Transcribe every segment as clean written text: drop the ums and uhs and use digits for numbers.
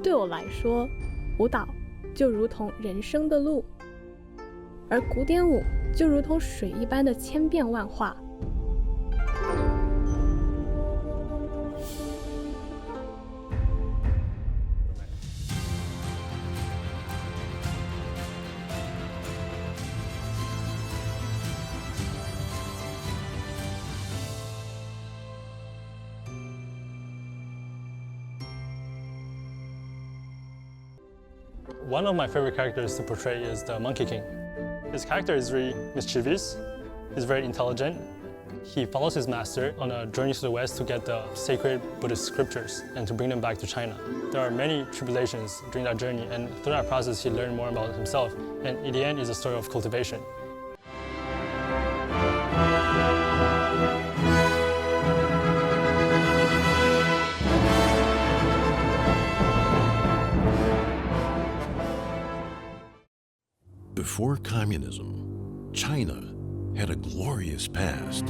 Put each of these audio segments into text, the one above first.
对我来说，舞蹈就如同人生的路，而古典舞就如同水一般的千变万化。One of my favorite characters to portray is the Monkey King. His character is very mischievous, he's very intelligent. He follows his master on a journey to the West to get the sacred Buddhist scriptures and to bring them back to China. There are many tribulations during that journey, and through that process he learned more about himself, and in the end is a story of cultivation. Before communism, China had a glorious past.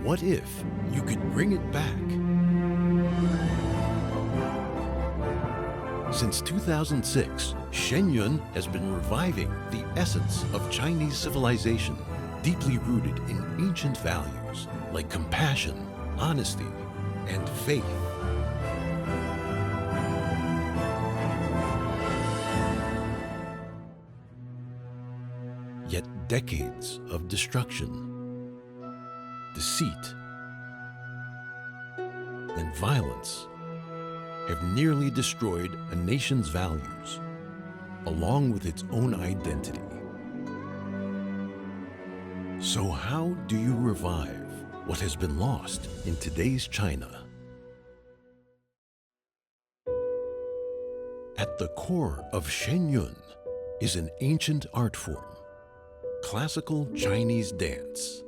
What if you could bring it back? Since 2006, Shen Yun has been reviving the essence of Chinese civilization, deeply rooted in ancient values like compassion, honesty, and faith. Yet decades of destruction, deceit, and violence have nearly destroyed a nation's values, along with its own identity. So how do you revive what has been lost in today's China? At the core of Shen Yun is an ancient art form, classical Chinese dance.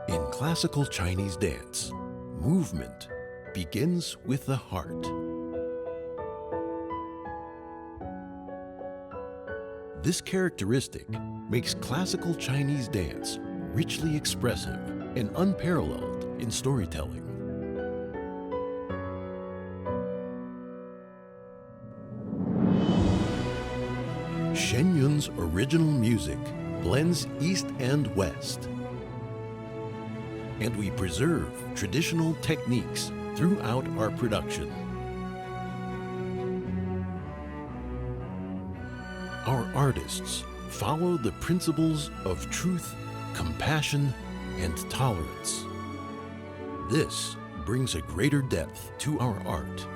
In classical Chinese dance, movement begins with the heart. This characteristic makes classical Chinese dance richly expressive and unparalleled in storytelling. Shen Yun's original music blends East and West, and we preserve traditional techniques throughout our production. Our artists follow the principles of truth, compassion, and tolerance. This brings a greater depth to our art.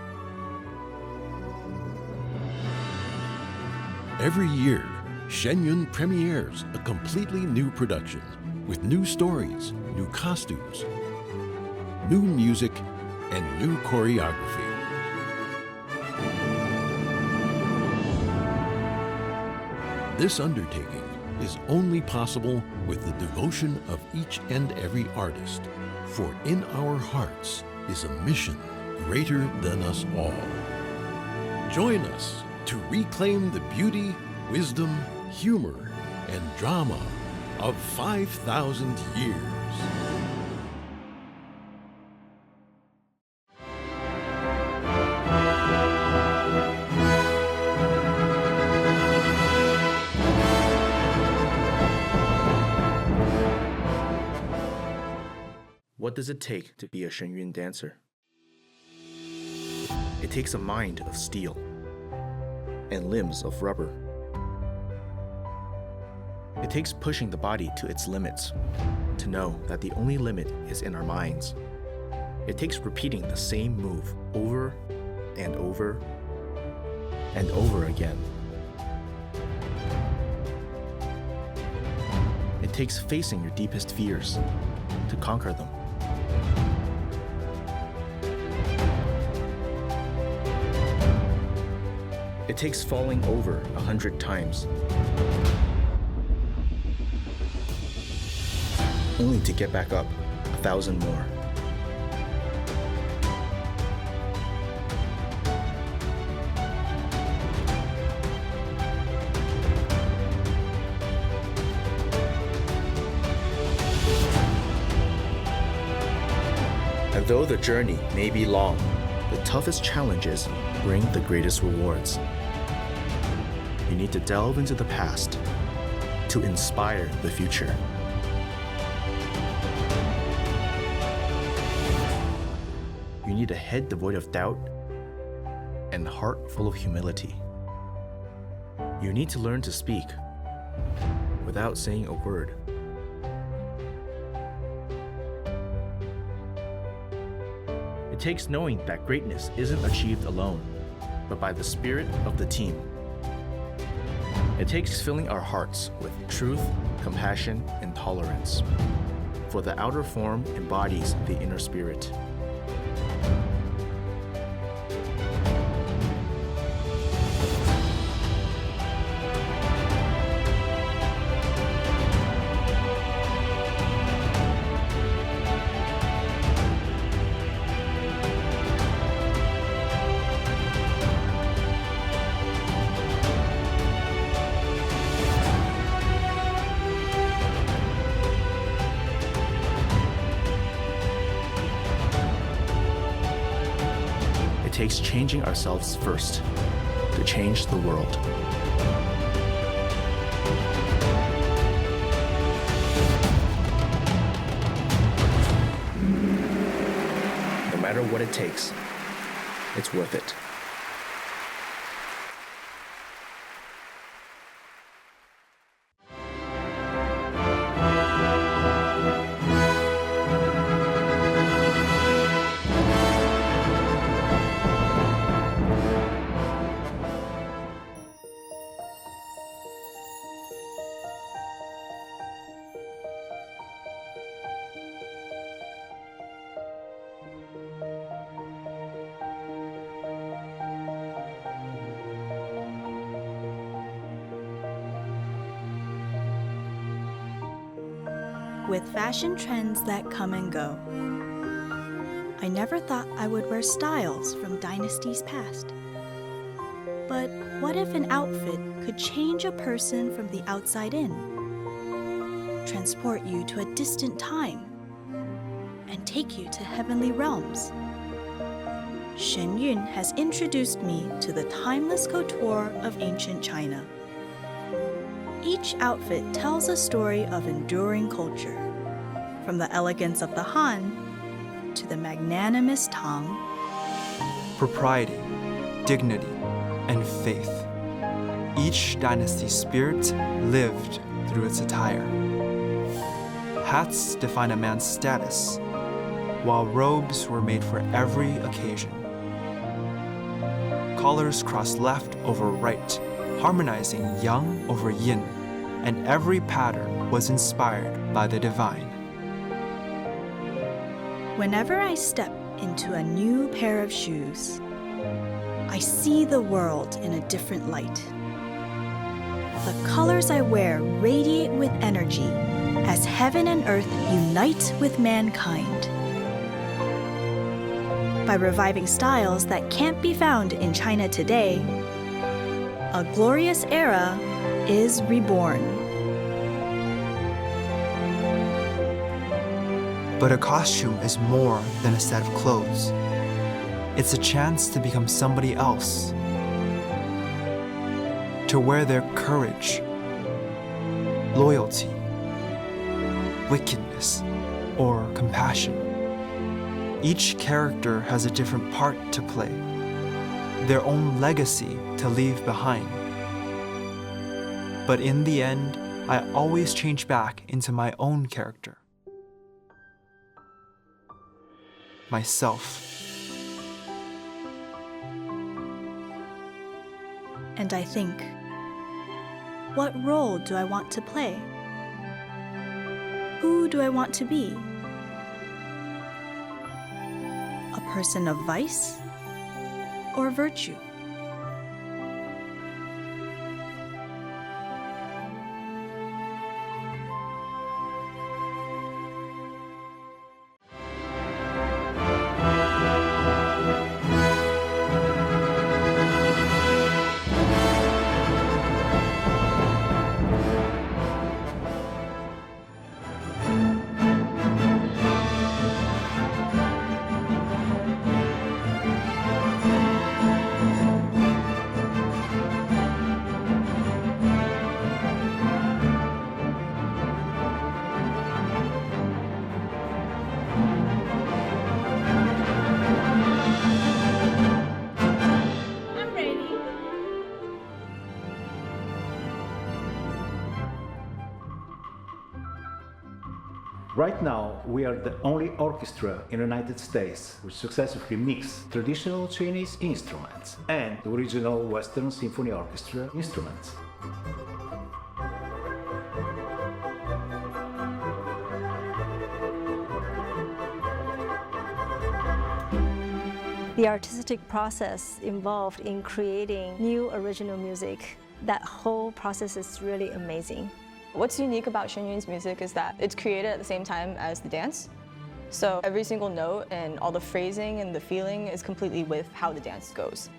Every year, Shen Yun premieres a completely new production with new stories, new costumes, new music, and new choreography. This undertaking is only possible with the devotion of each and every artist, for in our hearts is a mission greater than us all. Join us to reclaim the beauty, wisdom, humor, and drama of 5,000 years. What does it take to be a Shen Yun dancer? It takes a mind of steel and limbs of rubber. It takes pushing the body to its limits to know that the only limit is in our minds. It takes repeating the same move over and over and over again. It takes facing your deepest fears to conquer them. It takes falling over 100 times, only to get back up 1,000 more. And though the journey may be long, the toughest challenges bring the greatest rewards. You need to delve into the past to inspire the future. You need a head devoid of doubt and a heart full of humility. You need to learn to speak without saying a word. It takes knowing that greatness isn't achieved alone, but by the spirit of the team. It takes filling our hearts with truth, compassion, and tolerance, for the outer form embodies the inner spirit. It takes changing ourselves first to change the world. No matter what it takes, it's worth it. With fashion trends that come and go, I never thought I would wear styles from dynasties past. But what if an outfit could change a person from the outside in, transport you to a distant time, and take you to heavenly realms? Shen Yun has introduced me to the timeless couture of ancient China. Each outfit tells a story of enduring culture, from the elegance of the Han to the magnanimous Tang. Propriety, dignity, and faith. Each dynasty's spirit lived through its attire. Hats define a man's status, while robes were made for every occasion. Collars crossed left over right, harmonizing yang over yin, and every pattern was inspired by the divine. Whenever I step into a new pair of shoes, I see the world in a different light. The colors I wear radiate with energy as heaven and earth unite with mankind. By reviving styles that can't be found in China today, a glorious era is reborn. But a costume is more than a set of clothes. It's a chance to become somebody else, to wear their courage, loyalty, wickedness, or compassion. Each character has a different part to play, their own legacy to leave behind. But in the end, I always change back into my own character. Myself. And I think, what role do I want to play? Who do I want to be? A person of vice or virtue? Right now, we are the only orchestra in the United States which successfully mix traditional Chinese instruments and the original Western Symphony Orchestra instruments. The artistic process involved in creating new original music, that whole process is really amazing. What's unique about Shen Yun's music is that it's created at the same time as the dance. So every single note and all the phrasing and the feeling is completely with how the dance goes.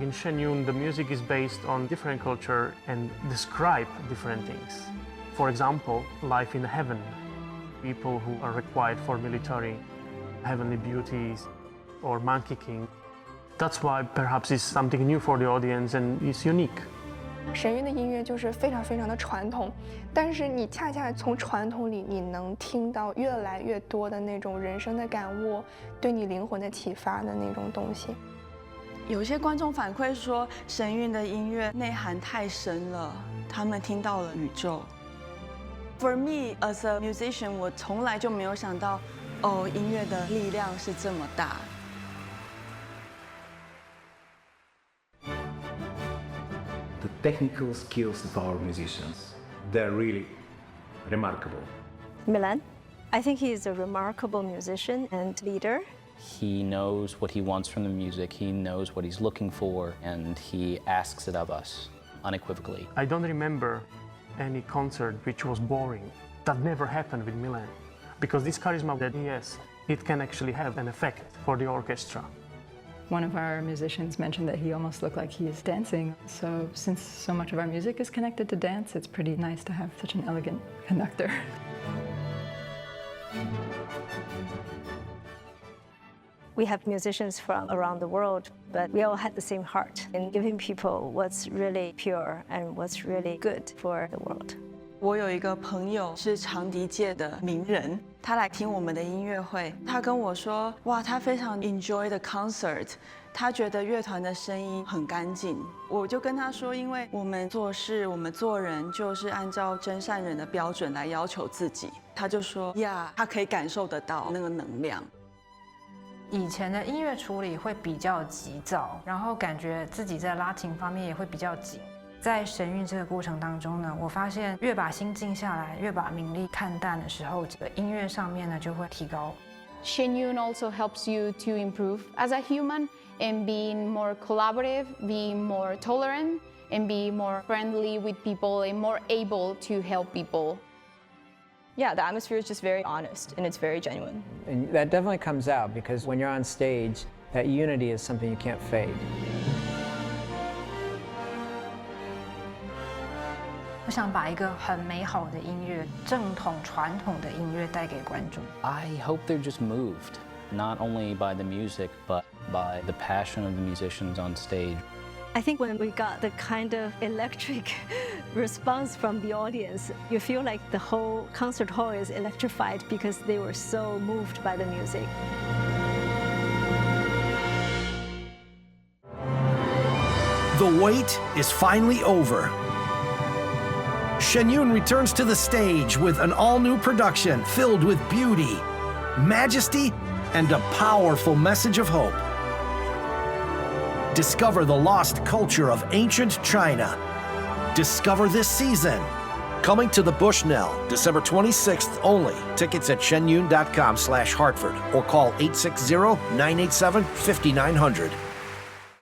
In Shen Yun, the music is based on different culture and describe different things. For example, life in heaven, people who are required for military, heavenly beauties, or monkey king. That's why perhaps it's something new for the audience and it's unique. 神韵的音乐就是非常非常的传统，但是你恰恰从传统里你能听到越来越多的那种人生的感悟，对你灵魂的启发的那种东西。有些观众反馈说，神韵的音乐内涵太深了，他们听到了宇宙。For me, as a musician, 我从来就没有想到，哦，音乐的力量是这么大。 The technical skills of our musicians, they're really remarkable. Milan, I think he is a remarkable musician and leader. He knows what he wants from the music, he knows what he's looking for, and he asks it of us unequivocally. I don't remember any concert which was boring. That never happened with Milan, because this charisma that he has, it can actually have an effect for the orchestra. One of our musicians mentioned that he almost looked like he's dancing. So since so much of our music is connected to dance, it's pretty nice to have such an elegant conductor. We have musicians from around the world, but we all had the same heart in giving people what's really pure and what's really good for the world. 我有一个朋友是长笛界的名人，他来听我们的音乐会。他跟我说，哇，他非常 enjoy the concert， 他觉得乐团的声音很干净。我就跟他说，因为我们做事，我们做人就是按照真善人的标准来要求自己。他就说，呀，他可以感受得到那个能量。以前的音乐处理会比较急躁，然后感觉自己在拉琴方面也会比较紧。 在神韵这个过程当中呢，我发现越把心静下来，越把名利看淡的时候，这个音乐上面呢就会提高。ShenYun also helps you to improve as a human and being more collaborative, being more tolerant, and be more friendly with people and more able to help people. Yeah, the atmosphere is just very honest and it's very genuine. And that definitely comes out because when you're on stage, that unity is something you can't fade. 我想把一个很美好的音乐、正统传统的音乐带给观众。I hope they're just moved, not only by the music, but by the passion of the musicians on stage. I think when we got the kind of electric response from the audience, you feel like the whole concert hall is electrified because they were so moved by the music. The wait is finally over. Shen Yun returns to the stage with an all-new production filled with beauty, majesty, and a powerful message of hope. Discover the lost culture of ancient China. Discover this season. Coming to the Bushnell, December 26th only. Tickets at shenyun.com/Hartford or call 860-987-5900.